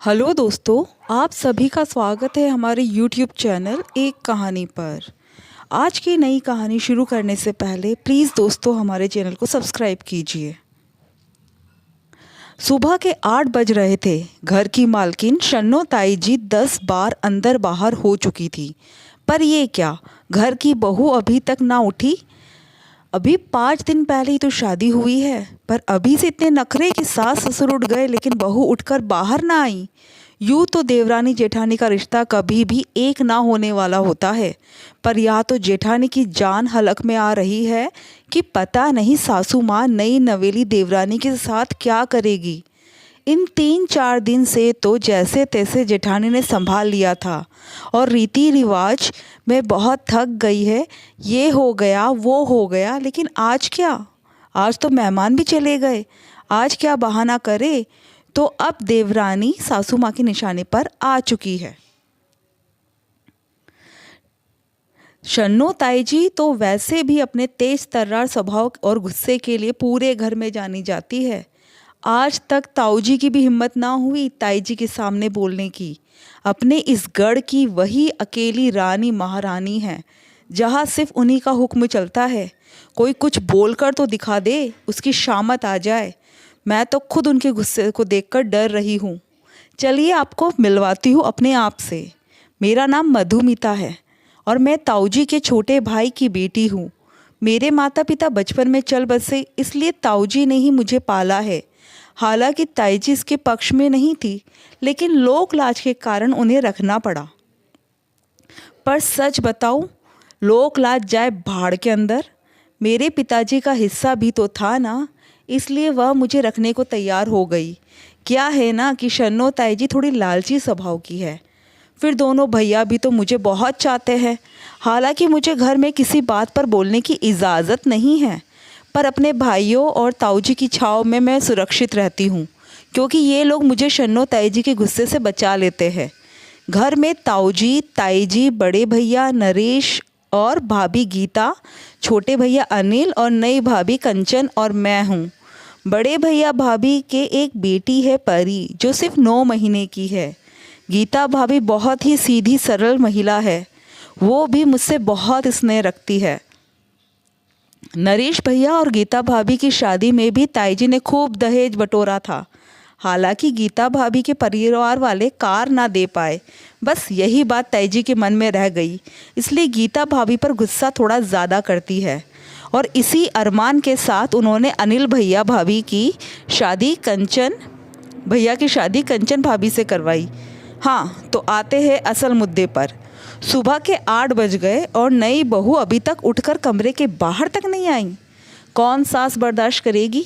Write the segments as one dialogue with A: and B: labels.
A: Hello दोस्तों, आप सभी का स्वागत है हमारे यूट्यूब चैनल एक कहानी पर। आज की नई कहानी शुरू करने से पहले प्लीज़ दोस्तों हमारे चैनल को सब्सक्राइब कीजिए। सुबह के 8 बज रहे थे। घर की मालकिन शन्नो ताई जी 10 बार अंदर बाहर हो चुकी थी, पर ये क्या, घर की बहू अभी तक ना उठी। अभी 5 दिन पहले ही तो शादी हुई है, पर अभी से इतने नखरे कि सास ससुर उठ गए लेकिन बहू उठकर बाहर ना आई। यूँ तो देवरानी जेठानी का रिश्ता कभी भी एक ना होने वाला होता है, पर यहाँ तो जेठानी की जान हलक में आ रही है कि पता नहीं सासू माँ नई नवेली देवरानी के साथ क्या करेगी। इन 3-4 दिन से तो जैसे तैसे जेठानी ने संभाल लिया था और रीति रिवाज में बहुत थक गई है। ये हो गया वो हो गया, लेकिन आज क्या, आज तो मेहमान भी चले गए, आज क्या बहाना करे। तो अब देवरानी सासू माँ के निशाने पर आ चुकी है। शन्नो ताई जी तो वैसे भी अपने तेज तर्रार स्वभाव और गुस्से के लिए पूरे घर में जानी जाती है। आज तक ताऊ जी की भी हिम्मत ना हुई ताई जी के सामने बोलने की। अपने इस गढ़ की वही अकेली रानी महारानी है, जहाँ सिर्फ उन्हीं का हुक्म चलता है। कोई कुछ बोलकर तो दिखा दे, उसकी शामत आ जाए। मैं तो खुद उनके गुस्से को देखकर डर रही हूँ। चलिए आपको मिलवाती हूँ अपने आप से। मेरा नाम मधुमिता है और मैं ताऊ जी के छोटे भाई की बेटी हूँ। मेरे माता पिता बचपन में चल बसे, इसलिए ताऊ जी ने ही मुझे पाला है। हालांकि ताई जी इसके पक्ष में नहीं थी, लेकिन लोक लाज के कारण उन्हें रखना पड़ा। पर सच बताऊं, लोक लाज जाए भाड़ के अंदर। मेरे पिताजी का हिस्सा भी तो था ना, इसलिए वह मुझे रखने को तैयार हो गई। क्या है ना कि शन्नो ताई जी थोड़ी लालची स्वभाव की है। फिर दोनों भैया भी तो मुझे बहुत चाहते हैं। हालांकि मुझे घर में किसी बात पर बोलने की इजाज़त नहीं है, पर अपने भाइयों और ताऊ जी की छाँव में मैं सुरक्षित रहती हूँ, क्योंकि ये लोग मुझे शन्नो ताई जी के गुस्से से बचा लेते हैं। घर में ताऊ जी, ताई जी, बड़े भैया नरेश और भाभी गीता, छोटे भैया अनिल और नई भाभी कंचन और मैं हूँ। बड़े भैया भाभी के एक बेटी है परी, जो सिर्फ 9 महीने की है। गीता भाभी बहुत ही सीधी सरल महिला है, वो भी मुझसे बहुत स्नेह रखती है। नरेश भैया और गीता भाभी की शादी में भी ताई जी ने खूब दहेज बटोरा था। हालांकि गीता भाभी के परिवार वाले कार ना दे पाए, बस यही बात ताई जी के मन में रह गई, इसलिए गीता भाभी पर गुस्सा थोड़ा ज़्यादा करती है। और इसी अरमान के साथ उन्होंने अनिल भैया भाभी की शादी कंचन भाभी से करवाई। हाँ, तो आते हैं असल मुद्दे पर। सुबह के 8 बज गए और नई बहू अभी तक उठकर कमरे के बाहर तक नहीं आई। कौन सास बर्दाश्त करेगी।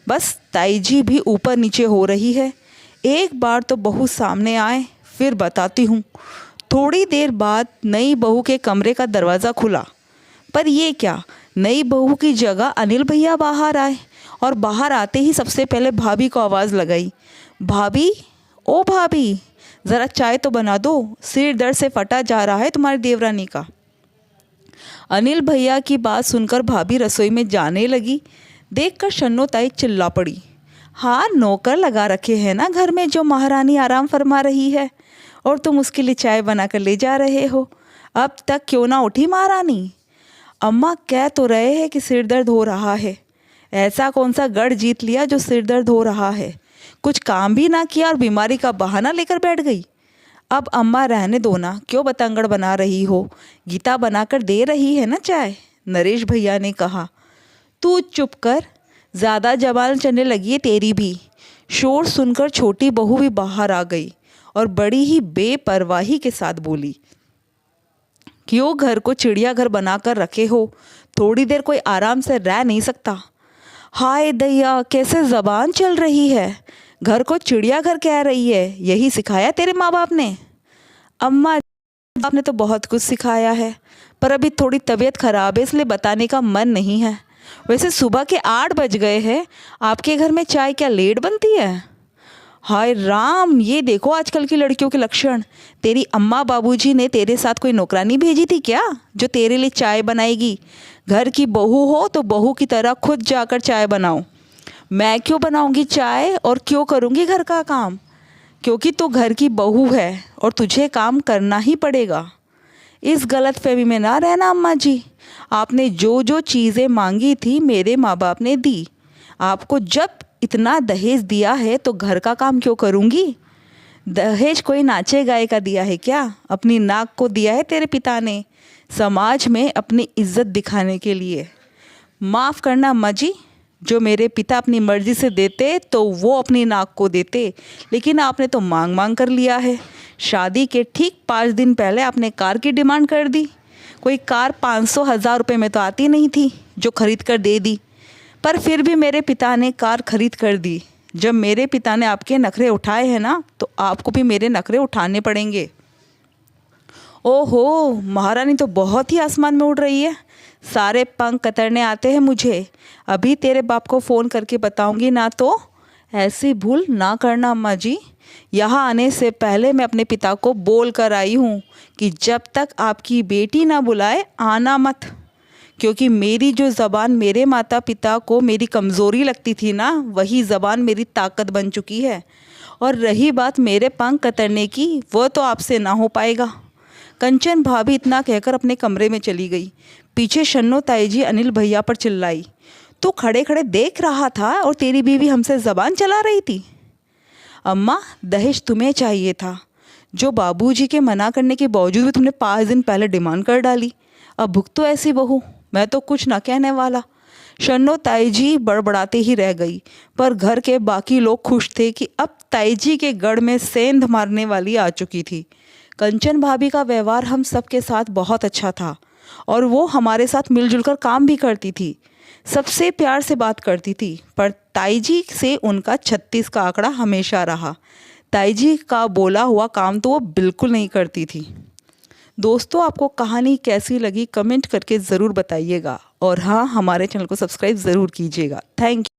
A: बस ताई जी भी ऊपर नीचे हो रही है। एक बार तो बहू सामने आए, फिर बताती हूँ। थोड़ी देर बाद नई बहू के कमरे का दरवाज़ा खुला, पर ये क्या, नई बहू की जगह अनिल भैया बाहर आए और बाहर आते ही सबसे पहले भाभी को आवाज़ लगाई। भाभी, ओ भाभी, ज़रा चाय तो बना दो, सिर दर्द से फटा जा रहा है तुम्हारी देवरानी का। अनिल भैया की बात सुनकर भाभी रसोई में जाने लगी। देखकर शन्नो ताई चिल्ला पड़ी, हाँ, नौकर लगा रखे हैं ना घर में जो महारानी आराम फरमा रही है, और तुम उसके लिए चाय बना कर ले जा रहे हो। अब तक क्यों ना उठी महारानी। अम्मा कह तो रहे हैं कि सिर दर्द हो रहा है। ऐसा कौन सा गढ़ जीत लिया जो सिर दर्द हो रहा है। कुछ काम भी ना किया और बीमारी का बहाना लेकर बैठ गई। अब अम्मा रहने दो ना, क्यों बतंगड़ बना रही हो। गीता बनाकर दे रही है ना चाय, नरेश भैया ने कहा। तू चुप कर, ज़्यादा जबान चलने लगी है तेरी भी। शोर सुनकर छोटी बहू भी बाहर आ गई और बड़ी ही बेपरवाही के साथ बोली, क्यों घर को चिड़ियाघर बनाकर रखे हो। थोड़ी देर कोई आराम से रह नहीं सकता। हाय दैया, कैसे ज़बान चल रही है। घर को चिड़ियाघर कह रही है, यही सिखाया तेरे माँ बाप ने। अम्मा, आपने तो बहुत कुछ सिखाया है, पर अभी थोड़ी तबीयत खराब है, इसलिए बताने का मन नहीं है। वैसे सुबह के 8 बज गए हैं, आपके घर में चाय क्या लेट बनती है। हाय राम, ये देखो आजकल की लड़कियों के लक्षण। तेरी अम्मा बाबूजी ने तेरे साथ कोई नौकरानी भेजी थी क्या, जो तेरे लिए चाय बनाएगी। घर की बहू हो तो बहू की तरह खुद जाकर चाय बनाओ। मैं क्यों बनाऊंगी चाय और क्यों करूंगी घर का काम। क्योंकि तू घर की बहू है और तुझे काम करना ही पड़ेगा। इस गलतफहमी में ना रहना अम्मा जी। आपने जो जो चीज़ें मांगी थी मेरे माँ बाप ने दी। आपको जब इतना दहेज दिया है तो घर का काम क्यों करूँगी? दहेज कोई नाचे गाए का दिया है क्या? अपनी नाक को दिया है तेरे पिता ने, समाज में अपनी इज्जत दिखाने के लिए। माफ़ करना अम्मा जी, जो मेरे पिता अपनी मर्ज़ी से देते तो वो अपनी नाक को देते, लेकिन आपने तो मांग मांग कर लिया है। शादी के ठीक 5 दिन पहले आपने कार की डिमांड कर दी। कोई कार 500,000 रुपये में तो आती नहीं थी जो खरीद कर दे दी, पर फिर भी मेरे पिता ने कार खरीद कर दी। जब मेरे पिता ने आपके नखरे उठाए हैं ना, तो आपको भी मेरे नखरे उठाने पड़ेंगे। ओहो, महारानी तो बहुत ही आसमान में उड़ रही है, सारे पंख कतरने आते हैं मुझे। अभी तेरे बाप को फ़ोन करके बताऊंगी ना तो। ऐसी भूल ना करना अम्मा जी। यहाँ आने से पहले मैं अपने पिता को बोल कर आई हूँ कि जब तक आपकी बेटी ना बुलाए आना मत, क्योंकि मेरी जो ज़बान मेरे माता पिता को मेरी कमज़ोरी लगती थी ना, वही ज़बान मेरी ताकत बन चुकी है। और रही बात मेरे पंख कतरने की, वो तो आपसे ना हो पाएगा। कंचन भाभी इतना कहकर अपने कमरे में चली गई। पीछे शन्नो ताई जी अनिल भैया पर चिल्लाई, तू खड़े खड़े देख रहा था और तेरी बीवी हमसे ज़बान चला रही थी। अम्मा, दहेज तुम्हें चाहिए था, जो बाबूजी के मना करने के बावजूद भी तुमने 5 दिन पहले डिमांड कर डाली। अब भुगतो ऐसी बहू, मैं तो कुछ ना कहने वाला। शन्नो ताई जी बड़बड़ाते ही रह गई, पर घर के बाकी लोग खुश थे कि अब ताई जी के गढ़ में सेंध मारने वाली आ चुकी थी। कंचन भाभी का व्यवहार हम सब के साथ बहुत अच्छा था और वो हमारे साथ मिलजुल कर काम भी करती थी, सबसे प्यार से बात करती थी। पर ताई जी से उनका 36 का आंकड़ा हमेशा रहा। ताई जी का बोला हुआ काम तो वो बिल्कुल नहीं करती थी। दोस्तों, आपको कहानी कैसी लगी कमेंट करके ज़रूर बताइएगा, और हाँ, हमारे चैनल को सब्सक्राइब ज़रूर कीजिएगा। Thank you.